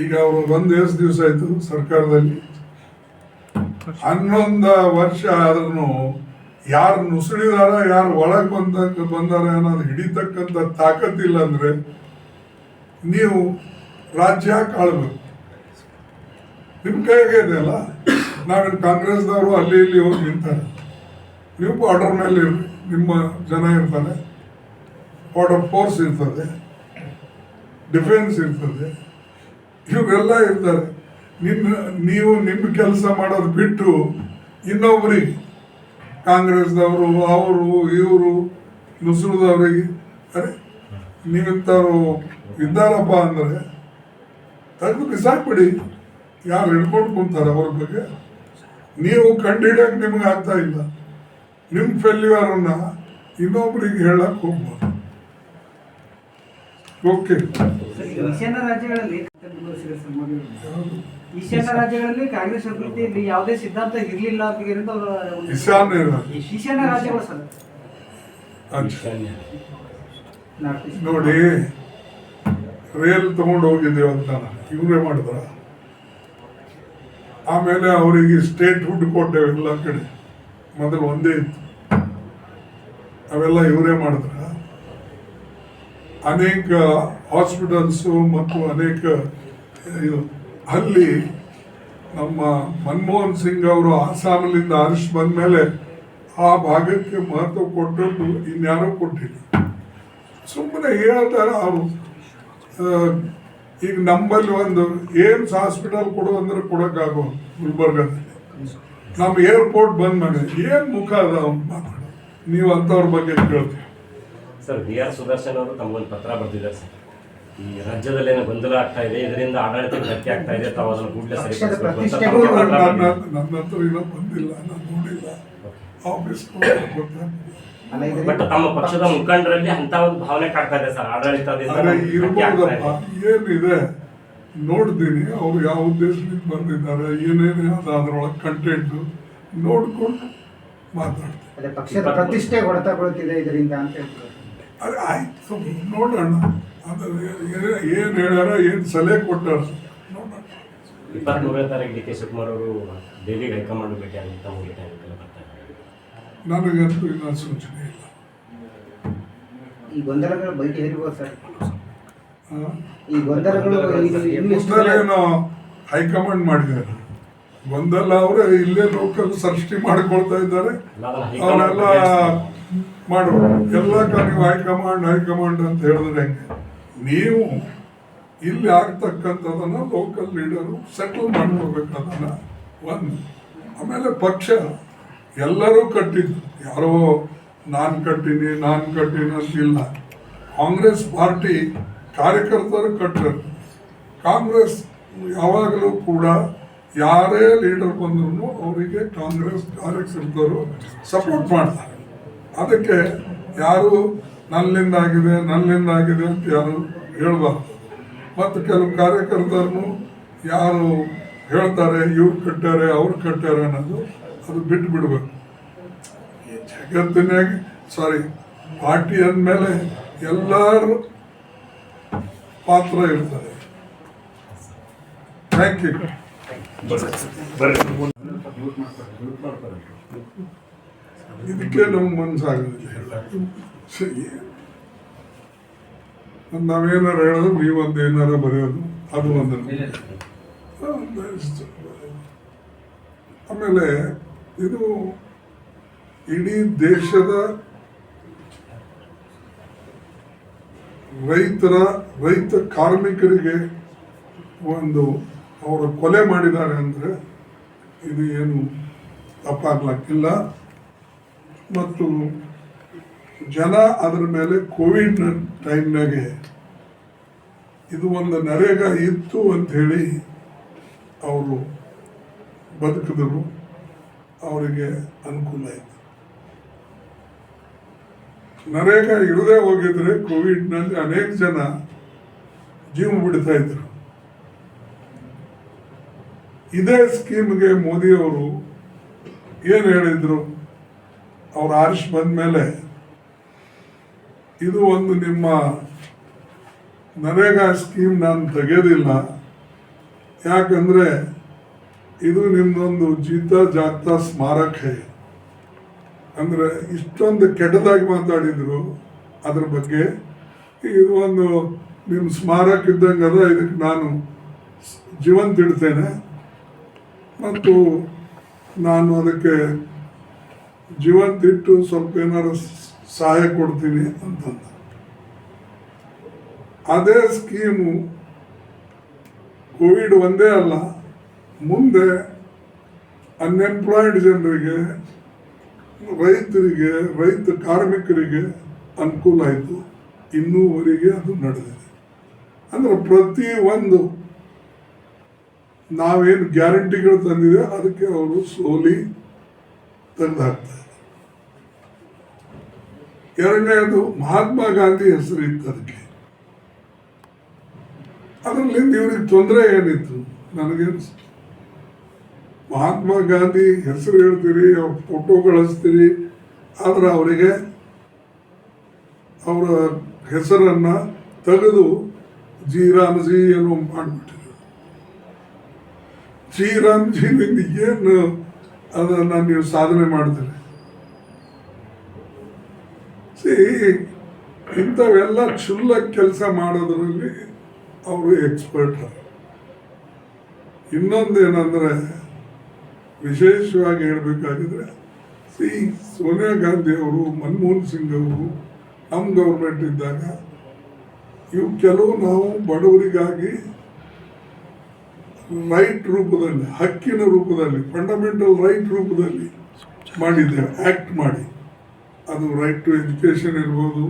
ಈಗ ಅವರು ಬಂದು ಎಷ್ಟು ದಿವಸ ಆಯ್ತು ಸರ್ಕಾರದಲ್ಲಿ? 11 ವರ್ಷ ಆದ್ರೂ ಯಾರು ನುಸುಳಿದಾರ, ಯಾರು ಒಳಗೆ ಬಂದಾರ ಅನ್ನೋದು ಹಿಡಿತಕ್ಕಂಥ ತಾಕತ್ತಿಲ್ಲ ಅಂದ್ರೆ ನೀವು ರಾಜ್ಯ ಆಳ್ಬೇಕು. ನಿಮ್ಮ ಕೈಗೆ ಇದೆ ಅಲ್ಲ. ನಾವೇನು ಕಾಂಗ್ರೆಸ್ದವರು ಅಲ್ಲಿ ಇಲ್ಲಿ ಹೋಗಿ ನಿಂತಾರೆ. ನೀವು ಬಾರ್ಡರ್ ಮೇಲೆ ನಿಮ್ಮ ಜನ ಇರ್ತಾರೆ, ಬಾರ್ಡರ್ ಫೋರ್ಸ್ ಇರ್ತದೆ, ಡಿಫೆನ್ಸ್ ಇರ್ತದೆ, ಇವೆಲ್ಲ ಇರ್ತಾರೆ. ನೀವು ನಿಮ್ಮ ಕೆಲಸ ಮಾಡೋದು ಬಿಟ್ಟು ಇನ್ನೊಬ್ರಿಗೆ ಕಾಂಗ್ರೆಸ್ದವರು ಅವರು ಇವರು ನುಸುಳಿದವ್ರಿಗೆ ಅರೆ ನೀವಿಂಥವ್ರು ಇದ್ದಾರಪ್ಪ ಅಂದರೆ ತೆಗೆದು ಬಿಸಾಕ್ಬಿಡಿ. ಯಾರು ಹಿಡ್ಕೊಂಡು ಕುಂತಾರೆ ಅವ್ರ ಬಗ್ಗೆ. ನೀವು ಕಂಡುಹಿಡಿಯಕ್ಕೆ ನಿಮ್ಗೆ ಆಗ್ತಾ ಇಲ್ಲ. ನಿಮ್ಮ ಫೇಲ್ಯೂರನ್ನ ಇನ್ನೊಬ್ರಿಗೆ ಹೇಳಕ್ ಹೋಗ್ಬೋದು. ಓಕೆ, ಈಶಾನ್ಯ ರಾಜ್ಯಗಳಲ್ಲಿ ಕಾಂಗ್ರೆಸ್ ಅಭಿವೃದ್ಧಿಯಲ್ಲಿ ಯಾವುದೇ ಸಿದ್ಧಾಂತ ಇರಲಿಲ್ಲ ಅಂತ ಈಶಾನ್ಯ ರಾಜ್ಯಗಳು ಸರ್ ನೋಡಿ, ರೇಲ್ ತಗೊಂಡು ಹೋಗಿದ್ದೇವೆ ಅಂತ ಇವರೇ ಮಾಡಿದ್ರ. ಆಮೇಲೆ ಅವರಿಗೆ ಸ್ಟೇಟ್ ಹುಡ್ ಕೊಟ್ಟೇವೆ ಎಲ್ಲ ಕಡೆ. ಮೊದಲು ಒಂದೇ ಇತ್ತು, ಅವೆಲ್ಲ ಇವರೇ ಮಾಡಿದ್ರ. ಅನೇಕ ಹಾಸ್ಪಿಟಲ್ಸು ಮತ್ತು ಅನೇಕ ಇದು ಅಲ್ಲಿ ನಮ್ಮ ಮನಮೋಹನ್ ಸಿಂಗ್ ಅವರು ಆಸಾಮಲ್ಲಿಂದ ಆರಿಸಿ ಬಂದ ಮೇಲೆ ಆ ಭಾಗಕ್ಕೆ ಮಹತ್ವ ಕೊಟ್ಟದ್ದು ಇನ್ಯಾರೋ ಕೊಟ್ಟಿಲ್ಲ. ಸುಮ್ಮನೆ ಹೇಳ್ತಾರೆ ಅವರು. ಈಗ ನಮ್ಮಲ್ಲಿ ಒಂದು ಏಮ್ಸ್ ಹಾಸ್ಪಿಟಲ್ ಕೊಡು ಅಂದ್ರೆ ಕೊಡೋಕ್ಕಾಗೋ ಗುಲ್ಬರ್ಗದಲ್ಲಿ. ನಮ್ಮ ಏರ್ಪೋರ್ಟ್ ಬಂದ ಮೇಲೆ ಏನು ಮುಖ ಅದ ಅವ್ನು ಮಾತಾಡೋದು. ನೀವು ಅಂಥವ್ರ ಬಗ್ಗೆ ಕೇಳ್ತೀವಿ ಸರ್. ಬಿ ಆರ್ ಸುದರ್ಶನ್ ಅವರು ತಮಗೊಂದು ಪತ್ರ ಬರೆದಿದ್ದಾರೆ ಸರ್. ಈ ರಾಜ್ಯದಲ್ಲಿ ಏನೋ ಗೊಂದಲ ಆಗ್ತಾ ಇದೆ, ಇದರಿಂದ ಆಡಳಿತಕ್ಕೆ ಧಕ್ಕೆ ಆಗ್ತಾ ಇದೆ, ತಾವು ಅದನ್ನು ಕೂಡಲೇ ಸರಿಪಡಿಸಬೇಕು ಅಂತ. ನನ್ನ ಹತ್ರ ಏನೋ ಬಂದಿಲ್ಲ, ನಾನು ನೋಡಿಲ್ಲ. ಆಫೀಸ್ ಬಟ್ ತಮ್ಮ ಪಕ್ಷದ ಮುಖಂಡರಲ್ಲಿ ಅಂತ ಒಂದು ಭಾವನೆ ಕಾಡ್ತಾ ಇದೆ ಸರ್, ಆಡಳಿತದಿಂದ ಇರ್ಬೋದಪ್ಪ. ಏನಿದೆ ನೋಡ್ತೀನಿ, ಅವ್ರು ಯಾವ ಉದ್ದೇಶದಿಂದ ಬಂದಿದ್ದಾರೆ, ಏನೇನು ಅದು ಅದರೊಳಗೆ ಕಂಟೆಂಟ್ ನೋಡ್ಕೊಂಡು ಮಾತಾಡ್ತೀನಿ. ಪಕ್ಷದ ಪ್ರತಿಷ್ಠೆ ಹೊಡೆತ ಬೀಳುತ್ತಿದೆ ಇದರಿಂದ ಅಂತ ಹೇಳ್ತಾರೆ. ಅದೇ ಆಯ್ತು, ನೋಡೋಣ. ಅದು ಏನು ಹೇಳ್ಯಾರ, ಏನು ಸಲಹೆ ಕೊಟ್ಟಾರ ನೋಡೋಣ. 23ನೇ ತಾರೀಕು ಡಿ ಕೆ ಶಿವಕುಮಾರ್ ಅವರು ದೆಹಲಿಗೆ ಹೈಕಮಾಂಡ್ ಭೇಟಿ ಆಗಿ ತಮಗೆ ನನಗಂತೂ ಇನ್ನೂ ಸೂಚನೆ ಇಲ್ಲ. ಈ ಗೊಂದಲಗಳು ಬಗೆಹರಿಯುವ ಸರ್. ಈ ಗೊಂದಲಗಳು ಏನೋ ಹೈಕಮಾಂಡ್ ಮಾಡಿದ್ದಾರೆ. ಗೊಂದಲ ಅವರೇ ಇಲ್ಲೇ ಲೋಕಲ್ ಸೃಷ್ಟಿ ಮಾಡಿಕೊಳ್ತಾ ಇದ್ದಾರೆ. ಅವರೆಲ್ಲ ಮಾಡುವ ಎಲ್ಲ ನೀವು ಹೈಕಮಾಂಡ್ ಅಂತ ಹೇಳಿದ್ರೆ ಹೆಂಗೆ? ನೀವು ಇಲ್ಲಿ ಆಗ್ತಕ್ಕಂಥದನ್ನ ಲೋಕಲ್ ಲೀಡರು ಸೆಟಲ್ ಮಾಡ್ಕೋಬೇಕು. ಅದನ್ನ ಒಂದು. ಆಮೇಲೆ ಪಕ್ಷ ಎಲ್ಲರೂ ಕಟ್ಟಿದ್ದು, ಯಾರೋ ನಾನು ಕಟ್ಟಿನಿ ಅಂತಿಲ್ಲ. ಕಾಂಗ್ರೆಸ್ ಪಾರ್ಟಿ ಕಾರ್ಯಕರ್ತರು ಕಟ್ಟರು. ಕಾಂಗ್ರೆಸ್ ಯಾವಾಗಲೂ ಕೂಡ ಯಾರೇ ಲೀಡರ್ ಬಂದ್ರು ಅವರಿಗೆ ಕಾಂಗ್ರೆಸ್ ಕಾರ್ಯಕರ್ತರು ಸಪೋರ್ಟ್ ಮಾಡ್ತಾರೆ. ಅದಕ್ಕೆ ಯಾರು ನನ್ನಿಂದ ಆಗಿದೆ ಅಂತ ಯಾರು ಹೇಳ್ಬಾರ್ದು. ಮತ್ತು ಕೆಲವು ಕಾರ್ಯಕರ್ತರನ್ನು ಯಾರು ಹೇಳ್ತಾರೆ ಇವ್ರು ಕಟ್ಟಾರೆ ಅವ್ರು ಕಟ್ಟಾರೆ ಅನ್ನೋದು ಅದು ಬಿಟ್ಟು ಬಿಡಬೇಕು. ಜಗತ್ತಿನಾಗ ಪಾರ್ಟಿ ಅಂದಮೇಲೆ ಎಲ್ಲರೂ ಪಾತ್ರ ಇರ್ತದೆ. Thank you. ಇದಕ್ಕೆ ನಮ್ಗೆ ಮನಸ್ಸಾಗೋದಿಲ್ಲ. ನಾವೇನಾರು ಹೇಳೋದು, ನೀವೊಂದು ಏನಾರ ಬರೆಯೋದು, ಅದು ಒಂದು. ಆಮೇಲೆ ಇದು ಇಡೀ ದೇಶದ ರೈತ ಕಾರ್ಮಿಕರಿಗೆ ಒಂದು ಅವರು ಕೊಲೆ ಮಾಡಿದ್ದಾರೆ ಅಂದರೆ ಇದು ಏನು ತಪ್ಪಾಗ್ಲಿಕ್ಕಿಲ್ಲ. ಮತ್ತು ಜನ ಅದರ ಮೇಲೆ ಕೋವಿಡ್ ಟೈಮ್ನಾಗೆ ಇದು ಒಂದು ನರೇಗಾ ಇತ್ತು ಅಂಥೇಳಿ ಅವರು ಬದುಕಿದ್ರು, ಅವರಿಗೆ ಅನುಕೂಲ ಆಯಿತು. ನರೇಗಾ ಇರದೇ ಹೋಗಿದ್ರೆ ಕೋವಿಡ್ನಲ್ಲಿ ಅನೇಕ ಜನ ಜೀವ ಬಿಡ್ತಾ ಇದ್ರು. ಇದೇ ಸ್ಕೀಮ್ಗೆ ಮೋದಿಯವರು ಏನು ಹೇಳಿದ್ರು, ಅವ್ರು ಆರಿಸಿ ಬಂದ ಮೇಲೆ ಇದು ಒಂದು ನಿಮ್ಮ ನರೇಗಾ ಸ್ಕೀಮ್ ನಾನು ತೆಗೆಯೋದಿಲ್ಲ, ಯಾಕಂದರೆ ಇದು ನಿಮ್ಮದೊಂದು ಜೀತ ಜಾಗತ ಸ್ಮಾರಕ. ಅಂದರೆ ಇಷ್ಟೊಂದು ಕೆಟ್ಟದಾಗಿ ಮಾತಾಡಿದರು ಅದ್ರ ಬಗ್ಗೆ. ಇದು ಒಂದು ನಿಮ್ಮ ಸ್ಮಾರಕ ಇದ್ದಂಗೆ ಅದ, ಇದಕ್ಕೆ ನಾನು ಜೀವಂತ ಇಡ್ತೇನೆ ಮತ್ತು ನಾನು ಅದಕ್ಕೆ ಜೀವಂತ ಇಟ್ಟು ಸ್ವಲ್ಪ ಏನಾರು ಸಹಾಯ ಕೊಡ್ತೀನಿ ಅಂತಂದ. ಅದೇ ಸ್ಕೀಮು ಕೋವಿಡ್ ಒಂದೇ ಅಲ್ಲ, ಮುಂದೆ ಅನ್ಎಂಪ್ಲಾಯ್ಡ್ ಜನರಿಗೆ, ರೈತರಿಗೆ, ರೈತ ಕಾರ್ಮಿಕರಿಗೆ ಅನುಕೂಲ ಆಯಿತು. ಇನ್ನೂವರೆಗೆ ಅದು ನಡೆದಿದೆ. ಅಂದರೆ ಪ್ರತಿಯೊಂದು ನಾವೇನು ಗ್ಯಾರಂಟಿಗಳು ತಂದಿದೆ ಅದಕ್ಕೆ ಅವರು ಸ್ಲೋಲಿ ತೆಗೆದುಹಾಕ್ತಾರೆ. ಎರಡನೇದು ಮಹಾತ್ಮ ಗಾಂಧಿ ಹೆಸರು ಇತ್ತು ಅದಕ್ಕೆ. ಅದರಲ್ಲಿಂದ ಇವ್ರಿಗೆ ತೊಂದರೆ ಏನಿತ್ತು ನನಗೇನು, ಮಹಾತ್ಮ ಗಾಂಧಿ ಹೆಸರು ಹೇಳ್ತೀರಿ, ಅವ್ರ ಫೋಟೋಗಳು ಹಚ್ತೀರಿ, ಆದ್ರೆ ಅವರಿಗೆ ಅವರ ಹೆಸರನ್ನು ತೆಗೆದು ಜಿ ರಾಮ್ಜಿ ಏನೋ ಮಾಡಿಬಿಟ್ಟಿದ್ರು. ಜಿ ರಾಮ್ಜಿನಿಂದ ಏನು ಅದನ್ನು ನೀವು ಸಾಧನೆ ಮಾಡ್ತೀರಿ? ಇಂಥವೆಲ್ಲ ಕ್ಷುಲ್ಲಕ ಕೆಲಸ ಮಾಡೋದ್ರಲ್ಲಿ ಅವರು ಎಕ್ಸ್ಪರ್ಟ್. ಇನ್ನೊಂದೇನೆಂದರೆ ವಿಶೇಷವಾಗಿ ಹೇಳಬೇಕಾಗಿದ್ರೆ ಸೋನಿಯಾ ಗಾಂಧಿ ಅವರು, ಮನಮೋಹನ್ ಸಿಂಗ್ ಅವರು ನಮ್ಮ ಗೌರ್ಮೆಂಟ್ ಇದ್ದಾಗ ಇವು ಕೆಲವು ನಾವು ಬಡವರಿಗಾಗಿ ರೈಟ್ ರೂಪದಲ್ಲಿ, ಹಕ್ಕಿನ ರೂಪದಲ್ಲಿ, ಫಂಡಮೆಂಟಲ್ ರೈಟ್ ರೂಪದಲ್ಲಿ ಮಾಡಿದ್ದೇವೆ, ಆ್ಯಕ್ಟ್ ಮಾಡಿ. ಅದು ರೈಟ್ ಟು ಎಜುಕೇಷನ್ ಇರ್ಬೋದು,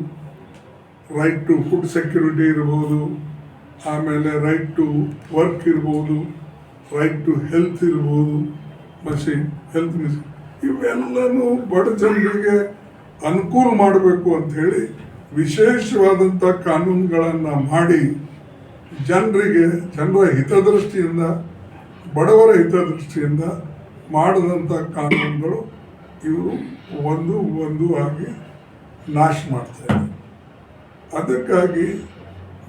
ರೈಟ್ ಟು ಫುಡ್ ಸೆಕ್ಯೂರಿಟಿ ಇರ್ಬೋದು, ಆಮೇಲೆ ರೈಟ್ ಟು ವರ್ಕ್ ಇರ್ಬೋದು, ರೈಟ್ ಟು ಹೆಲ್ತ್ ಇರ್ಬೋದು, ಹೆಲ್ತ್ ಮಿಷನ್, ಇವೆಲ್ಲನೂ ಬಡ ಜನರಿಗೆ ಅನುಕೂಲ ಮಾಡಬೇಕು ಅಂಥೇಳಿ ವಿಶೇಷವಾದಂಥ ಕಾನೂನುಗಳನ್ನು ಮಾಡಿ ಜನರ ಹಿತದೃಷ್ಟಿಯಿಂದ, ಬಡವರ ಹಿತದೃಷ್ಟಿಯಿಂದ ಮಾಡಿದಂಥ ಕಾನೂನುಗಳು ಇವರು ಒಂದು ಆಗಿ ನಾಶ ಮಾಡ್ತಾರೆ. ಅದಕ್ಕಾಗಿ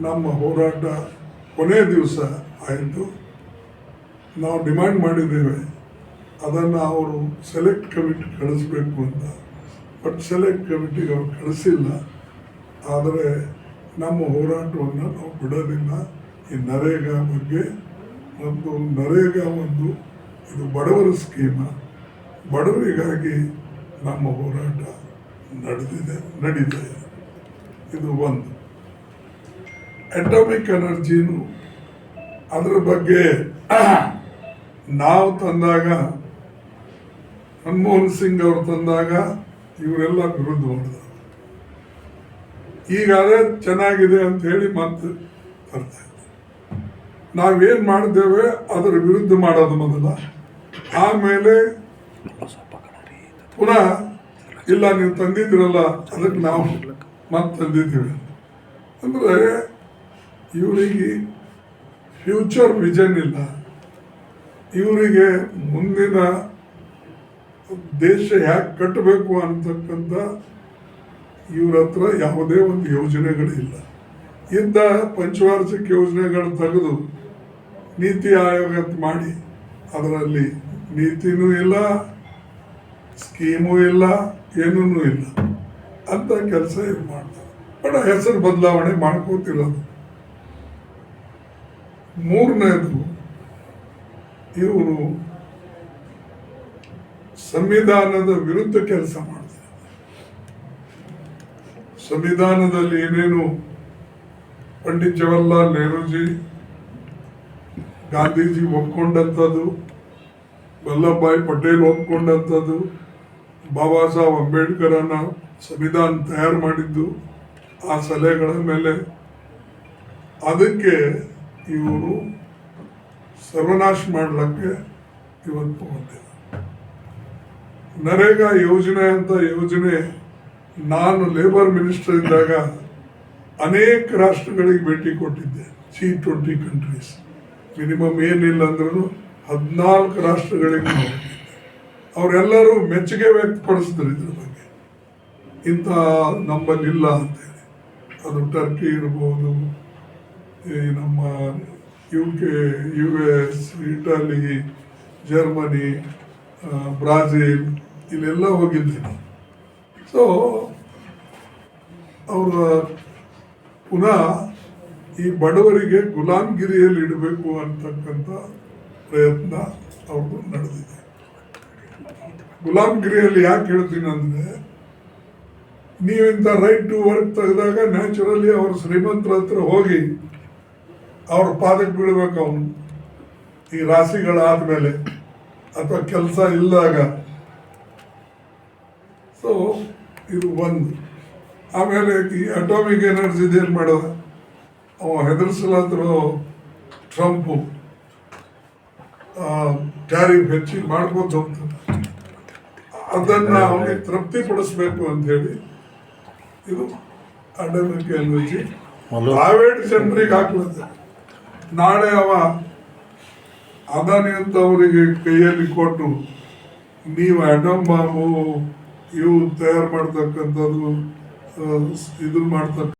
ನಮ್ಮ ಹೋರಾಟ ಕೊನೆಯ ದಿವಸ ಆಯಿತು. ನಾವು ಡಿಮ್ಯಾಂಡ್ ಮಾಡಿದ್ದೇವೆ ಅದನ್ನು ಅವರು ಸೆಲೆಕ್ಟ್ ಕಮಿಟಿ ಕಳಿಸ್ಬೇಕು ಅಂತ. ಬಟ್ ಸೆಲೆಕ್ಟ್ ಕಮಿಟಿಗೆ ಅವ್ರು ಕಳಿಸಿಲ್ಲ. ಆದರೆ ನಮ್ಮ ಹೋರಾಟವನ್ನು ನಾವು ಬಿಡೋದಿಲ್ಲ. ಈ ನರೇಗಾ ಬಗ್ಗೆ ಮತ್ತು ನರೇಗಾ ಇದು ಬಡವರ ಸ್ಕೀಮ, ಬಡವರಿಗಾಗಿ ನಮ್ಮ ಹೋರಾಟ ನಡೀತಾ ಇದೆ. ಇದು ಒಂದು. ಅಟಾಮಿಕ್ ಎನರ್ಜಿನು ಅದರ ಬಗ್ಗೆ ನಾವು ತಂದಾಗ, ಮನಮೋಹನ್ ಸಿಂಗ್ ಅವರು ತಂದಾಗ ಇವರೆಲ್ಲ ವಿರುದ್ಧ ಮಾಡಿದ್ರು. ಈಗ ಅದೇ ಚೆನ್ನಾಗಿದೆ ಅಂತ ಹೇಳಿ ಮತ್ತೆ ಬರ್ತಾ ಇದೆ. ನಾವೇನು ಮಾಡಿದ್ದೇವೆ ಅದರ ವಿರುದ್ಧ ಮಾಡೋದು ಮೊದಲ, ಆಮೇಲೆ ಪುನಃ ಇಲ್ಲ ನೀವು ತಂದಿದ್ದೀರಲ್ಲ ಅದಕ್ಕೆ ನಾವು ಮತ್ತೆ ತಂದಿದ್ದೀವಿ. ಅಂದರೆ ಇವರಿಗೆ ಫ್ಯೂಚರ್ ವಿಷನ್ ಇಲ್ಲ. ಇವರಿಗೆ ಮುಂದಿನ ದೇಶ ಯಾಕೆ ಕಟ್ಟಬೇಕು ಅಂತಕ್ಕಂಥ ಇವ್ರ ಹತ್ರ ಯಾವುದೇ ಒಂದು ಯೋಜನೆಗಳಿಲ್ಲ. ಇದ್ದ ಪಂಚವಾರ್ಷಿಕ ಯೋಜನೆಗಳು ತೆಗೆದು ನೀತಿ ಆಯೋಗ ಅಂತ ಮಾಡಿ ಅದರಲ್ಲಿ ನೀತಿನೂ ಇಲ್ಲ, ಸ್ಕೀಮು ಇಲ್ಲ, ಏನೂ ಇಲ್ಲ ಅಂತ ಕೆಲಸ ಇದು ಮಾಡ್ತಾರೆ. ಬಟ್ ಹೆಸರು ಬದಲಾವಣೆ ಮಾಡ್ಕೋತಿರೋದು. ಮೂರನೇದು, ಇವರು ಸಂವಿಧಾನದ ವಿರುದ್ಧ ಕೆಲಸ ಮಾಡ್ತಾರೆ. ಸಂವಿಧಾನದಲ್ಲಿ ಏನೇನು ಪಂಡಿತ್ ಜವಾಹರ್ಲಾಲ್ ನೆಹರೂಜಿ, ಗಾಂಧೀಜಿ ಒಪ್ಕೊಂಡಂಥದ್ದು, ವಲ್ಲಭಭಾಯಿ ಪಟೇಲ್ ಒಪ್ಕೊಂಡಂಥದ್ದು, ಬಾಬಾ ಸಾಹೇಬ್ ಅಂಬೇಡ್ಕರನ್ನ ಸಂವಿಧಾನ ತಯಾರು ಮಾಡಿದ್ದು, ಆ ಸಲಹೆಗಳ ಮೇಲೆ ಅದಕ್ಕೆ ಇವರು ಸರ್ವನಾಶ ಮಾಡಲಿಕ್ಕೆ ಇವತ್ತು ಬಂದಿದೆ. ನರೇಗಾ ಯೋಜನೆ ಅಂತ ಯೋಜನೆ ನಾನು ಲೇಬರ್ ಮಿನಿಸ್ಟರ್ ಇದ್ದಾಗ ಅನೇಕ ರಾಷ್ಟ್ರಗಳಿಗೆ ಭೇಟಿ ಕೊಟ್ಟಿದ್ದೆ. G20 ಕಂಟ್ರೀಸ್, ಮಿನಿಮಮ್ ಏನಿಲ್ಲ ಅಂದ್ರೂ 14 ರಾಷ್ಟ್ರಗಳಿಗೆ ಅವರೆಲ್ಲರೂ ಮೆಚ್ಚುಗೆ ವ್ಯಕ್ತಪಡಿಸಿದ್ರು ಇದ್ರ ಬಗ್ಗೆ. ಇಂಥ ನಮ್ಮಲ್ಲಿಲ್ಲ ಅಂತೇಳಿ. ಅದು ಟರ್ಕಿ ಇರ್ಬೋದು, ಈ ನಮ್ಮ UK, US, Italy, Germany, Brazil ಇಲ್ಲೆಲ್ಲ ಹೋಗಿದ್ದೀನಿ. ಸೊ ಅವರ ಪುನಃ ಈ ಬಡವರಿಗೆ ಗುಲಾಮ್ಗಿರಿಯಲ್ಲಿ ಇಡಬೇಕು ಅಂತಕ್ಕಂಥ ಪ್ರಯತ್ನ ಅವ್ರದ್ದು ನಡೆದಿದೆ. ಗುಲಾಮ್ಗಿರಿಯಲ್ಲಿ ಯಾಕೆ ಹೇಳ್ತೀನಿ ಅಂದರೆ, ನೀವಿಂತ ರೈಟ್ ಟು ವರ್ಕ್ ತೆಗೆದಾಗ ನ್ಯಾಚುರಲಿ ಅವ್ರ ಶ್ರೀಮಂತರ ಹತ್ರ ಹೋಗಿ ಅವ್ರ ಪಾದಕ್ಕೆ ಬೀಳ್ಬೇಕು ಅವನು, ಈ ರಾಶಿಗಳಾದ್ಮೇಲೆ ಅಥವಾ ಕೆಲಸ ಇಲ್ಲದಾಗ. ಸೊ ಇದು ಒಂದು. ಆಮೇಲೆ ಈ ಅಟಾಮಿಕ್ ಎನರ್ಜಿದು ಏನು ಮಾಡೋದ, ಅವ ಹೆದರ್ಸಲಾದ್ರು ಟ್ರಂಪು ಟ್ಯಾರಿಫ್ ಹೆಚ್ಚಿಗೆ ಮಾಡ್ಬೋದು ಅಂತ, ಅದನ್ನ ಅವನಿಗೆ ತೃಪ್ತಿಪಡಿಸ್ಬೇಕು ಅಂತ ಹೇಳಿ ಇದು ಅಟಾಮಿಕ್ ಎನರ್ಜಿ ಪ್ರೈವೇಟ್ ಜನರಿಗೆ ಹಾಕ್ಲತ್ತೆ. ನಾಳೆ ಅವ ಅದಾನಿ ಅಂತ ಅವರಿಗೆ ಕೈಯಲ್ಲಿ ಕೊಟ್ಟು, ನೀವು ಅಟಮ್ ಬಾಂಬು ಇವು ತಯಾರು ಮಾಡ್ತಕ್ಕಂಥದ್ದು ಇದು ಮಾಡ್ತಕ್ಕ